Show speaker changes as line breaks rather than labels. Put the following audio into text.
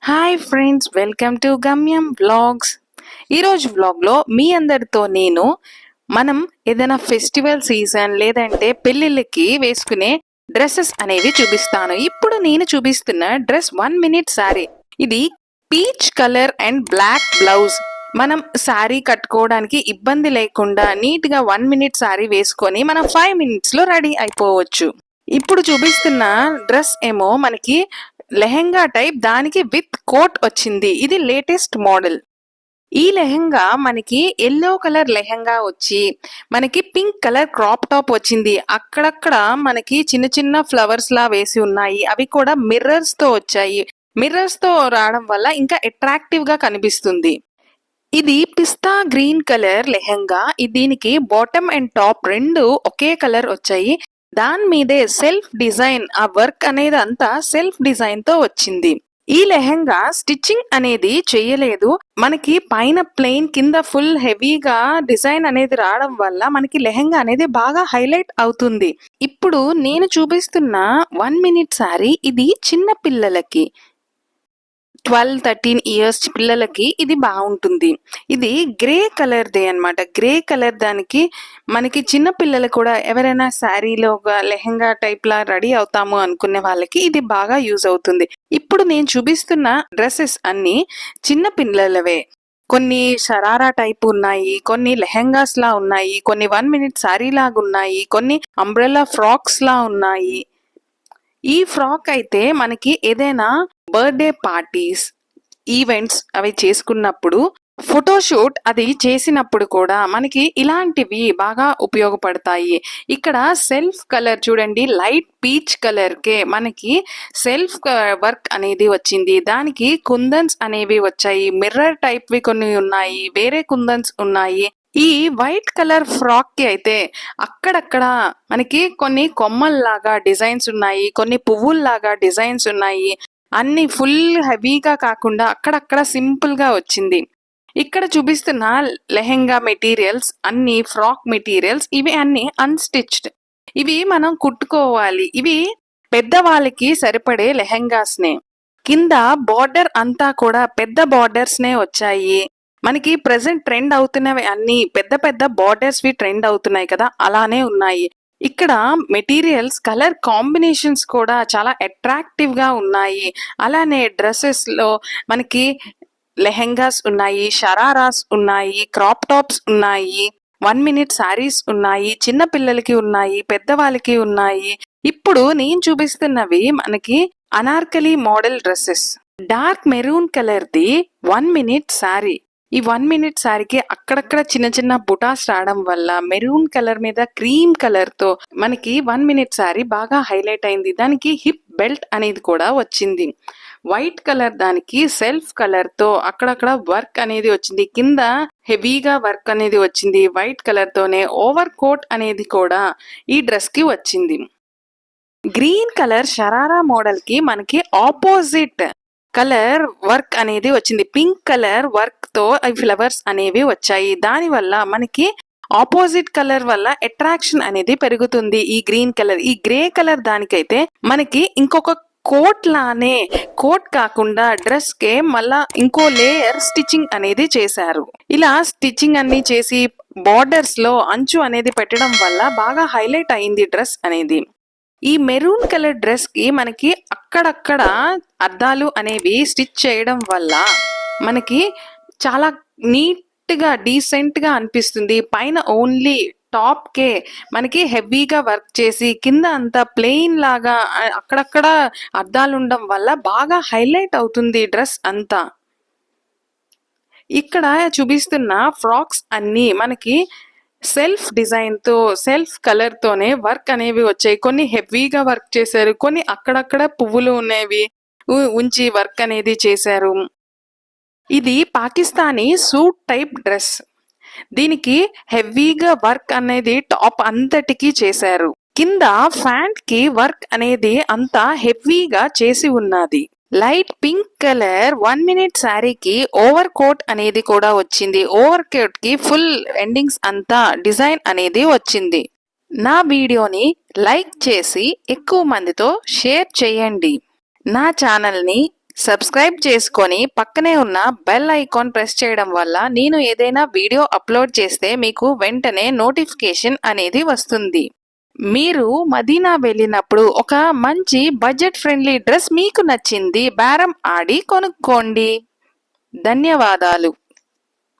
Hi friends, welcome to గమ్యం vlogs. ఈరోజు వ్లాగ్లో మీ అందరితో మనం ఏదైనా ఫెస్టివల్ సీజన్ లేదంటే పెళ్ళిళ్ళకి వేసుకునే డ్రెస్సెస్ అనేవి చూపిస్తాను. ఇప్పుడు నేను చూపిస్తున్న డ్రెస్ 1 మినిట్ శారీ. ఇది peach colour and black blouse. మనం శారీ కట్టుకోవడానికి ఇబ్బంది లేకుండా నీట్గా 1 మినిట్ శారీ వేసుకొని మనం 5 మినిట్స్లో రెడీ అయిపోవచ్చు. ఇప్పుడు చూపిస్తున్న డ్రెస్ ఏమో మనకి లెహెంగా టైప్, దానికి విత్ కోట్ వచ్చింది. ఇది లేటెస్ట్ మోడల్. ఈ లెహెంగా మనకి ఎల్లో కలర్ లెహెంగా వచ్చి మనకి పింక్ కలర్ క్రాప్ టాప్ వచ్చింది. అక్కడక్కడ మనకి చిన్న చిన్న ఫ్లవర్స్ లా వేసి ఉన్నాయి. అవి కూడా మిర్రర్స్ తో వచ్చాయి. మిర్రర్స్ తో రావడం వల్ల ఇంకా అట్రాక్టివ్ గా కనిపిస్తుంది. ఇది పిస్తా గ్రీన్ కలర్ లెహెంగా. దీనికి బాటమ్ అండ్ టాప్ రెండు ఒకే కలర్ వచ్చాయి. దాని మీదే సెల్ఫ్ డిజైన్, ఆ వర్క్ అనేది అంతా సెల్ఫ్ డిజైన్ తో వచ్చింది. ఈ లెహెంగా స్టిచ్చింగ్ అనేది చేయలేదు. మనకి పైన ప్లెయిన్, కింద ఫుల్ హెవీగా డిజైన్ అనేది రావడం వల్ల మనకి లెహెంగా అనేది బాగా హైలైట్ అవుతుంది. ఇప్పుడు నేను చూపిస్తున్న 1 మినిట్ శారీ ఇది చిన్న పిల్లలకి, 12-13 ఇయర్స్ పిల్లలకి ఇది బాగుంటుంది. ఇది గ్రే కలర్దే అనమాట. గ్రే కలర్ దానికి మనకి చిన్న పిల్లలు కూడా ఎవరైనా శారీలో లెహెంగా టైప్ లా రెడీ అవుతాము అనుకునే వాళ్ళకి ఇది బాగా యూజ్ అవుతుంది. ఇప్పుడు నేను చూపిస్తున్న డ్రెస్సెస్ అన్ని చిన్న పిల్లలవే. కొన్ని షరారా టైప్ ఉన్నాయి, కొన్ని లెహెంగాస్ లా ఉన్నాయి, కొన్ని 1 మినిట్ శారీ లాగా ఉన్నాయి, కొన్ని అంబ్రెల్లా ఫ్రాక్స్ లా ఉన్నాయి. ఈ ఫ్రాక్ అయితే మనకి ఏదైనా బర్త్డే పార్టీస్, ఈవెంట్స్ అవి చేసుకున్నప్పుడు, ఫోటోషూట్ అది చేసినప్పుడు కూడా మనకి ఇలాంటివి బాగా ఉపయోగపడతాయి. ఇక్కడ సెల్ఫ్ కలర్ చూడండి, లైట్ పీచ్ కలర్ కే మనకి సెల్ఫ్ వర్క్ అనేది వచ్చింది. దానికి కుందన్స్ అనేవి వచ్చాయి. మిర్రర్ టైప్ వి కొన్ని ఉన్నాయి, వేరే కుందన్స్ ఉన్నాయి. ఈ వైట్ కలర్ ఫ్రాక్ కి అయితే అక్కడక్కడ మనకి కొన్ని కొమ్మల్లాగా డిజైన్స్ ఉన్నాయి, కొన్ని పువ్వుల్లాగా డిజైన్స్ ఉన్నాయి. అన్ని ఫుల్ హెవీగా కాకుండా అక్కడక్కడ సింపుల్ గా వచ్చింది. ఇక్కడ చూపిస్తున్న లెహెంగా మెటీరియల్స్ అన్ని ఫ్రాక్ మెటీరియల్స్, ఇవి అన్ని అన్స్టిచ్డ్. ఇవి మనం కుట్టుకోవాలి. ఇవి పెద్దవాళ్ళకి సరిపడే లెహెంగాస్ నే. కింద బార్డర్ అంతా కూడా పెద్ద బార్డర్స్ నే వచ్చాయి. మనకి ప్రెసెంట్ ట్రెండ్ అవుతున్నవి అన్ని పెద్ద పెద్ద బార్డర్స్ వి ట్రెండ్ అవుతున్నాయి కదా, అలానే ఉన్నాయి. ఇక్కడ మెటీరియల్స్ కలర్ కాంబినేషన్స్ కూడా చాలా అట్రాక్టివ్ గా ఉన్నాయి. అలానే డ్రెస్సెస్ లో మనకి లెహెంగాస్ ఉన్నాయి, షరారాస్ ఉన్నాయి, క్రాప్ టాప్స్ ఉన్నాయి, 1 మినిట్ శారీస్ ఉన్నాయి, చిన్న పిల్లలకి ఉన్నాయి, పెద్దవాళ్ళకి ఉన్నాయి. ఇప్పుడు నేను చూపిస్తున్నవి మనకి Anarkali model dresses. Dark maroon colour the 1 minute sari. ఈ 1 మినిట్ శారీకి అక్కడక్కడ చిన్న చిన్న బుటాస్ రావడం వల్ల మెరూన్ కలర్ మీద క్రీమ్ కలర్ తో మనకి 1 మినిట్ శారీ బాగా హైలైట్ అయింది. దానికి హిప్ బెల్ట్ అనేది కూడా వచ్చింది. వైట్ కలర్ దానికి సెల్ఫ్ కలర్ తో అక్కడక్కడ వర్క్ అనేది వచ్చింది. కింద హెవీగా వర్క్ అనేది వచ్చింది. వైట్ కలర్ తోనే ఓవర్ కోట్ అనేది కూడా ఈ డ్రెస్ కి వచ్చింది. గ్రీన్ కలర్ షరారా మోడల్ కి మనకి ఆపోజిట్ కలర్ వర్క్ అనేది వచ్చింది. పింక్ కలర్ వర్క్ తో ఫ్లవర్స్ అనేవి వచ్చాయి. దాని వల్ల మనకి ఆపోజిట్ కలర్ వల్ల అట్రాక్షన్ అనేది పెరుగుతుంది. ఈ గ్రీన్ కలర్, ఈ గ్రే కలర్ దానికైతే మనకి ఇంకొక కోట్ లానే, కోట్ కాకుండా డ్రెస్ కే మళ్ళా ఇంకో లేయర్ స్టిచ్చింగ్ అనేది చేశారు. ఇలా స్టిచ్చింగ్ అన్ని చేసి బార్డర్స్ లో అంచు అనేది పెట్టడం వల్ల బాగా హైలైట్ అయింది డ్రెస్ అనేది. ఈ మెరూన్ కలర్ డ్రెస్ కి మనకి అక్కడక్కడ అద్దాలు అనేవి స్టిచ్ చేయడం వల్ల మనకి చాలా నీట్ గా డీసెంట్ గా అనిపిస్తుంది. పైన ఓన్లీ టాప్ కే మనకి హెవీగా వర్క్ చేసి కింద అంతా ప్లెయిన్ లాగా అక్కడక్కడ అద్దాలు ఉండడం వల్ల బాగా హైలైట్ అవుతుంది డ్రెస్ అంతా. ఇక్కడ చూపిస్తున్న ఫ్రాక్స్ అన్ని మనకి సెల్ఫ్ డిజైన్ తో, సెల్ఫ్ కలర్ తోనే వర్క్ అనేవి వచ్చాయి. కొన్ని హెవీగా వర్క్ చేశారు, కొన్ని అక్కడక్కడ పువ్వులు ఉన్నవి ఉంచి వర్క్ అనేది చేశారు. ఇది పాకిస్తానీ సూట్ టైప్ డ్రెస్. దీనికి హెవీగా వర్క్ అనేది టాప్ అంతటికి చేశారు. కింద ఫ్యాంట్ కి వర్క్ అనేది అంతా హెవీగా చేసి ఉన్నది. లైట్ పింక్ కలర్ 1 మినిట్ శారీకి ఓవర్ కోట్ అనేది కూడా వచ్చింది. ఓవర్ కోట్ కి ఫుల్ ఎండింగ్స్ అంతా డిజైన్ అనేది వచ్చింది. నా వీడియోని లైక్ చేసి ఎక్కువ మందితో షేర్ చేయండి. నా ఛానల్ని సబ్స్క్రైబ్ చేసుకొని పక్కనే ఉన్న బెల్ ఐకాన్ ప్రెస్ చేయడం వల్ల నేను ఏదైనా వీడియో అప్లోడ్ చేస్తే మీకు వెంటనే నోటిఫికేషన్ అనేది వస్తుంది. మీరు మదీనా వెళ్ళినప్పుడు ఒక మంచి బడ్జెట్ ఫ్రెండ్లీ డ్రెస్ మీకు నచ్చింది, బేరం ఆడి కొనుక్కోండి. ధన్యవాదాలు.